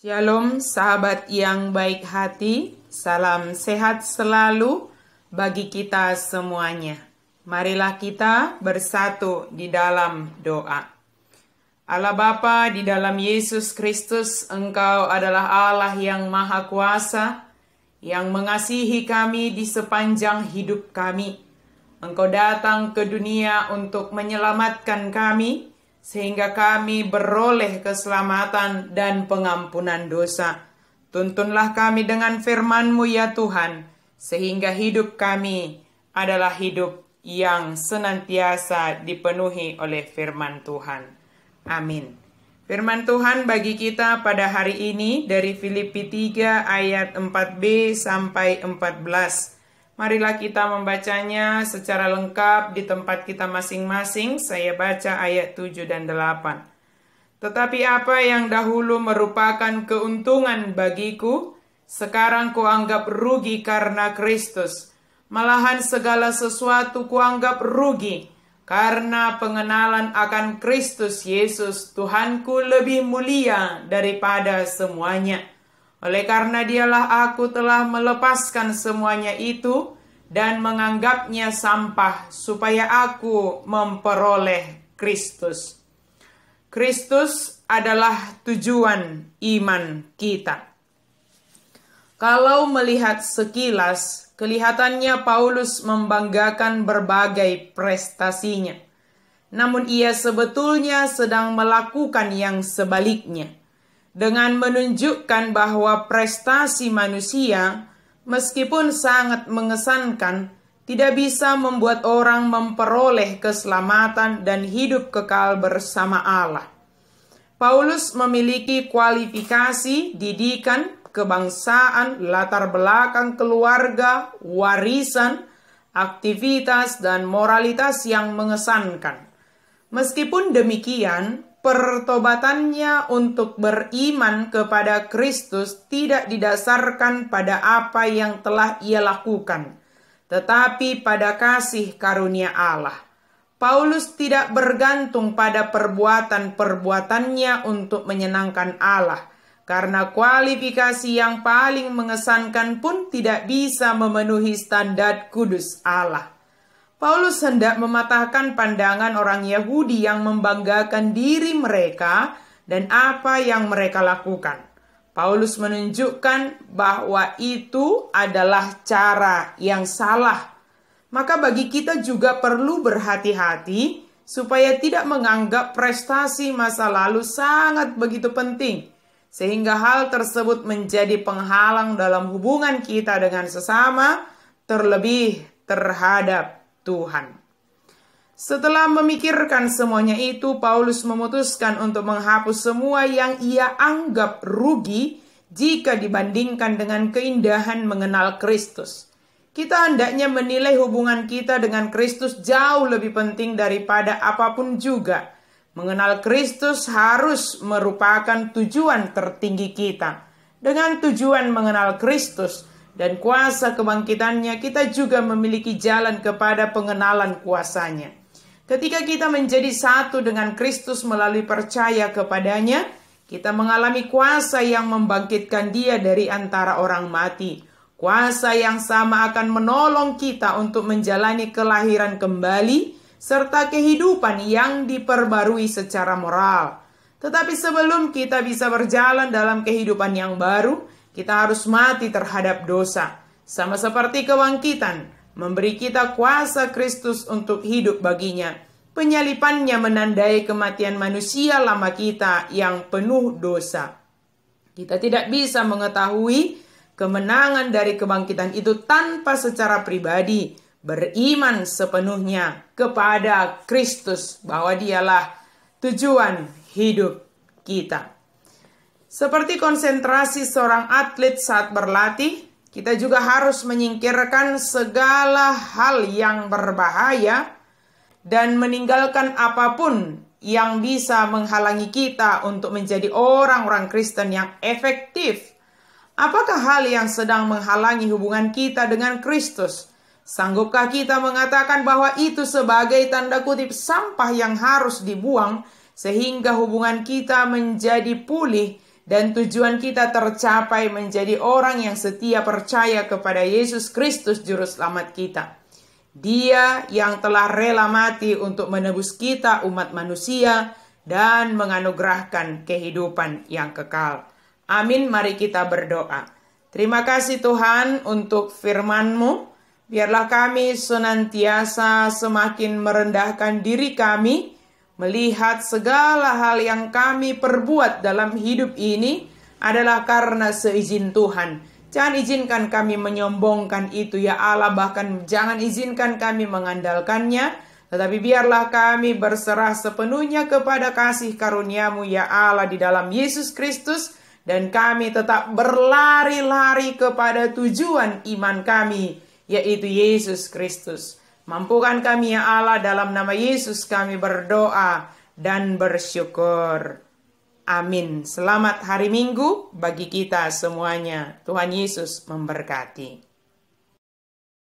Shalom sahabat yang baik hati, salam sehat selalu bagi kita semuanya. Marilah kita bersatu di dalam doa. Allah Bapa, di dalam Yesus Kristus, Engkau adalah Allah yang Maha Kuasa, yang mengasihi kami di sepanjang hidup kami. Engkau datang ke dunia untuk menyelamatkan kami, sehingga kami beroleh keselamatan dan pengampunan dosa. Tuntunlah kami dengan firman-Mu ya Tuhan, sehingga hidup kami adalah hidup yang senantiasa dipenuhi oleh firman Tuhan. Amin. Firman Tuhan bagi kita pada hari ini dari Filipi 3 ayat 4b sampai 14. Marilah kita membacanya secara lengkap di tempat kita masing-masing. Saya baca ayat 7 dan 8. Tetapi apa yang dahulu merupakan keuntungan bagiku, sekarang kuanggap rugi karena Kristus. Malahan segala sesuatu kuanggap rugi, karena pengenalan akan Kristus Yesus, Tuhanku, lebih mulia daripada semuanya. Oleh karena Dialah aku telah melepaskan semuanya itu dan menganggapnya sampah supaya aku memperoleh Kristus. Kristus adalah tujuan iman kita. Kalau melihat sekilas, kelihatannya Paulus membanggakan berbagai prestasinya. Namun ia sebetulnya sedang melakukan yang sebaliknya, dengan menunjukkan bahwa prestasi manusia, meskipun sangat mengesankan, tidak bisa membuat orang memperoleh keselamatan dan hidup kekal bersama Allah. Paulus memiliki kualifikasi, didikan, kebangsaan, latar belakang keluarga, warisan, aktivitas, dan moralitas yang mengesankan. Meskipun demikian, pertobatannya untuk beriman kepada Kristus tidak didasarkan pada apa yang telah ia lakukan, tetapi pada kasih karunia Allah. Paulus tidak bergantung pada perbuatan-perbuatannya untuk menyenangkan Allah, karena kualifikasi yang paling mengesankan pun tidak bisa memenuhi standar kudus Allah. Paulus hendak mematahkan pandangan orang Yahudi yang membanggakan diri mereka dan apa yang mereka lakukan. Paulus menunjukkan bahwa itu adalah cara yang salah. Maka bagi kita juga perlu berhati-hati supaya tidak menganggap prestasi masa lalu sangat begitu penting, sehingga hal tersebut menjadi penghalang dalam hubungan kita dengan sesama, terlebih terhadap Tuhan. Setelah memikirkan semuanya itu, Paulus memutuskan untuk menghapus semua yang ia anggap rugi jika dibandingkan dengan keindahan mengenal Kristus. Kita hendaknya menilai hubungan kita dengan Kristus jauh lebih penting daripada apapun juga. Mengenal Kristus harus merupakan tujuan tertinggi kita. Dengan tujuan mengenal Kristus dan kuasa kebangkitannya, kita juga memiliki jalan kepada pengenalan kuasanya. Ketika kita menjadi satu dengan Kristus melalui percaya kepadanya, kita mengalami kuasa yang membangkitkan Dia dari antara orang mati. Kuasa yang sama akan menolong kita untuk menjalani kelahiran kembali, serta kehidupan yang diperbarui secara moral. Tetapi sebelum kita bisa berjalan dalam kehidupan yang baru, kita harus mati terhadap dosa. Sama seperti kebangkitan memberi kita kuasa Kristus untuk hidup baginya. Penyalipannya menandai kematian manusia lama kita yang penuh dosa. Kita tidak bisa mengetahui kemenangan dari kebangkitan itu tanpa secara pribadi beriman sepenuhnya kepada Kristus, bahwa Dialah tujuan hidup kita. Seperti konsentrasi seorang atlet saat berlatih, kita juga harus menyingkirkan segala hal yang berbahaya dan meninggalkan apapun yang bisa menghalangi kita untuk menjadi orang-orang Kristen yang efektif. Apakah hal yang sedang menghalangi hubungan kita dengan Kristus? Sanggupkah kita mengatakan bahwa itu sebagai tanda kutip sampah yang harus dibuang, sehingga hubungan kita menjadi pulih dan tujuan kita tercapai menjadi orang yang setia percaya kepada Yesus Kristus Juru Selamat kita. Dia yang telah rela mati untuk menebus kita umat manusia dan menganugerahkan kehidupan yang kekal. Amin, mari kita berdoa. Terima kasih Tuhan untuk firman-Mu. Biarlah kami senantiasa semakin merendahkan diri kami, melihat segala hal yang kami perbuat dalam hidup ini adalah karena seizin Tuhan. Jangan izinkan kami menyombongkan itu ya Allah, bahkan jangan izinkan kami mengandalkannya, tetapi biarlah kami berserah sepenuhnya kepada kasih karunia-Mu ya Allah di dalam Yesus Kristus, dan kami tetap berlari-lari kepada tujuan iman kami, yaitu Yesus Kristus. Mampukan kami ya Allah, dalam nama Yesus kami berdoa dan bersyukur. Amin. Selamat hari Minggu bagi kita semuanya. Tuhan Yesus memberkati.